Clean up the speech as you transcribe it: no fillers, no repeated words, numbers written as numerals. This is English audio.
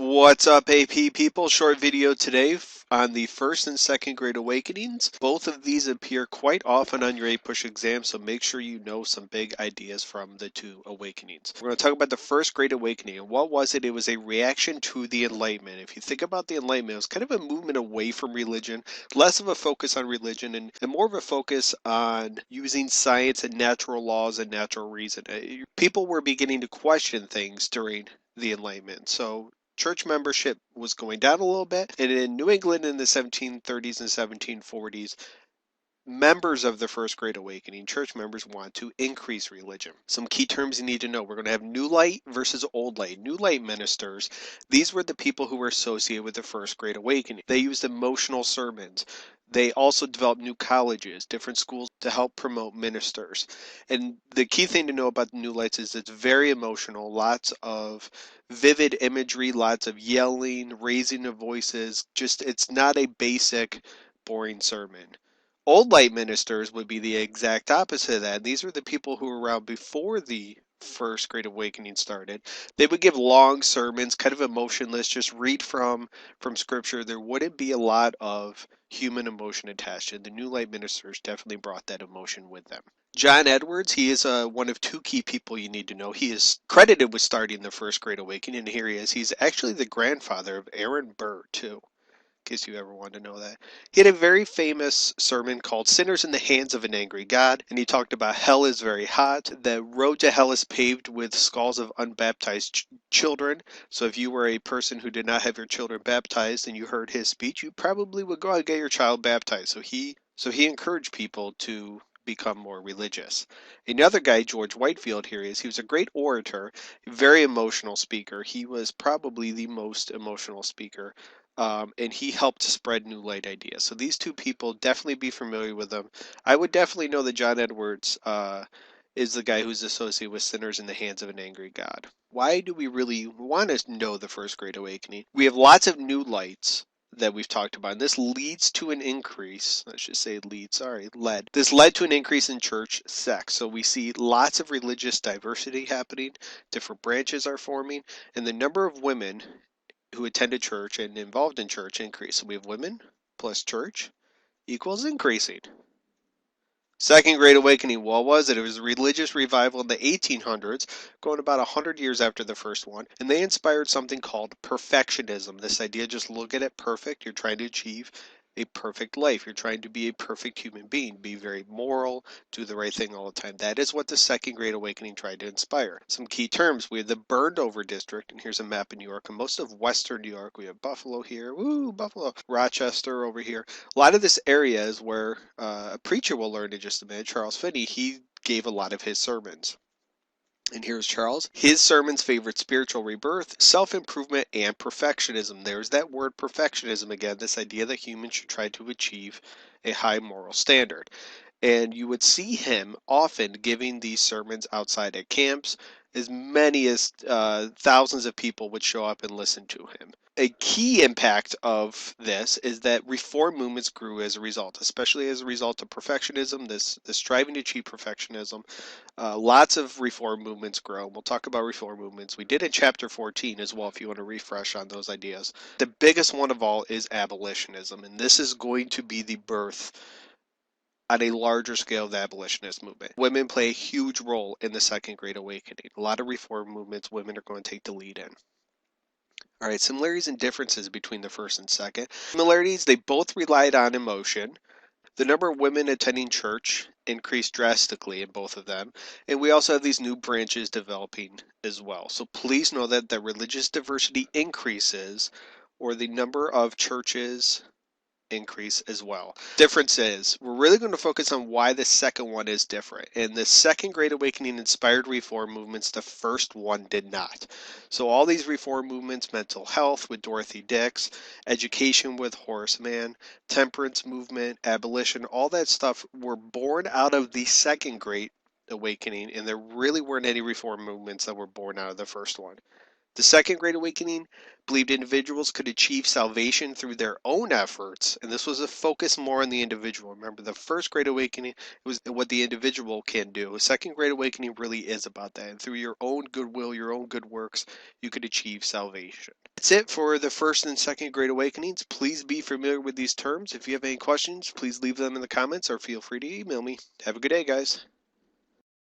What's up, AP people? Short video today on the first and second grade awakenings. Both of these appear quite often on your APUSH exam, so make sure you know some big ideas from the two awakenings. We're going to talk about the first great awakening. And what was it? It was a reaction to the Enlightenment. If you think about the Enlightenment, it was kind of a movement away from religion, less of a focus on religion and more of a focus on using science and natural laws and natural reason. People were beginning to question things during the Enlightenment. So church membership was going down a little bit. And in New England in the 1730s and 1740s, members of the First Great Awakening, church members, want to increase religion. Some key terms you need to know. We're going to have New Light versus Old Light. New Light ministers, these were the people who were associated with the First Great Awakening. They used emotional sermons. They also developed new colleges, different schools to help promote ministers. And the key thing to know about the New Lights is it's very emotional, lots of vivid imagery, lots of yelling, raising of voices. Just, it's not a basic, boring sermon. Old light ministers would be the exact opposite of that. These were the people who were around before the first great awakening started. They would give long sermons, kind of emotionless, just read from scripture. There wouldn't be a lot of human emotion attached, and the new light ministers definitely brought that emotion with them. John Edwards, he is one of two key people you need to know. He is credited with starting the first great awakening, and here he is. He's actually the grandfather of Aaron Burr, too, in case you ever wanted to know that. He had a very famous sermon called Sinners in the Hands of an Angry God, and he talked about hell is very hot. The road to hell is paved with skulls of unbaptized children. So if you were a person who did not have your children baptized and you heard his speech, you probably would go out and get your child baptized. So he encouraged people to become more religious. Another guy, George Whitefield, here he is. He was a great orator, very emotional speaker. He was probably the most emotional speaker, and he helped to spread new light ideas. So these two people, definitely be familiar with them. I would definitely know that John Edwards is the guy who's associated with sinners in the hands of an angry God. Why do we really want to know the first great awakening? We have lots of new lights that we've talked about, and this leads to an increase. I should say led. This led to an increase in church sex. So we see lots of religious diversity happening, different branches are forming, and the number of women who attended church and involved in church increased. So we have women plus church equals increasing. Second Great Awakening, what was it? It was a religious revival in the 1800s, going about 100 years after the first one, and they inspired something called perfectionism. This idea, just look at it perfect. You're trying to achieve a perfect life. You're trying to be a perfect human being, be very moral, do the right thing all the time. That is what the Second Great Awakening tried to inspire. Some key terms. We have the burned over district, and here's a map of New York, and most of western New York. We have Buffalo here, woo, Buffalo, Rochester over here. A lot of this area is where a preacher will learn in just a minute, Charles Finney. He gave a lot of his sermons. And here's Charles. His sermons favored spiritual rebirth, self-improvement, and perfectionism. There's that word perfectionism again, this idea that humans should try to achieve a high moral standard. And you would see him often giving these sermons outside at camps. As many as thousands of people would show up and listen to him. A key impact of this is that reform movements grew as a result, especially as a result of perfectionism, this striving to achieve perfectionism. Lots of reform movements grow. We'll talk about reform movements. We did in chapter 14 as well, if you want to refresh on those ideas. The biggest one of all is abolitionism, and this is going to be the birth on a larger scale of the abolitionist movement. Women play a huge role in the Second Great Awakening. A lot of reform movements, women are going to take the lead in. All right, similarities and differences between the first and second. Similarities, they both relied on emotion. The number of women attending church increased drastically in both of them. And we also have these new branches developing as well. So please know that the religious diversity increases, or the number of churches increase as well. Difference is, we're really going to focus on why the second one is different. And the Second Great Awakening inspired reform movements, the first one did not. So all these reform movements, mental health with Dorothy Dix, education with Horace Mann, temperance movement, abolition, all that stuff were born out of the Second Great Awakening, and there really weren't any reform movements that were born out of the first one. The Second Great Awakening believed individuals could achieve salvation through their own efforts, and this was a focus more on the individual. Remember, the First Great Awakening was what the individual can do. The Second Great Awakening really is about that, and through your own goodwill, your own good works, you could achieve salvation. That's it for the first and second grade awakenings. Please be familiar with these terms. If you have any questions, please leave them in the comments or feel free to email me. Have a good day, guys.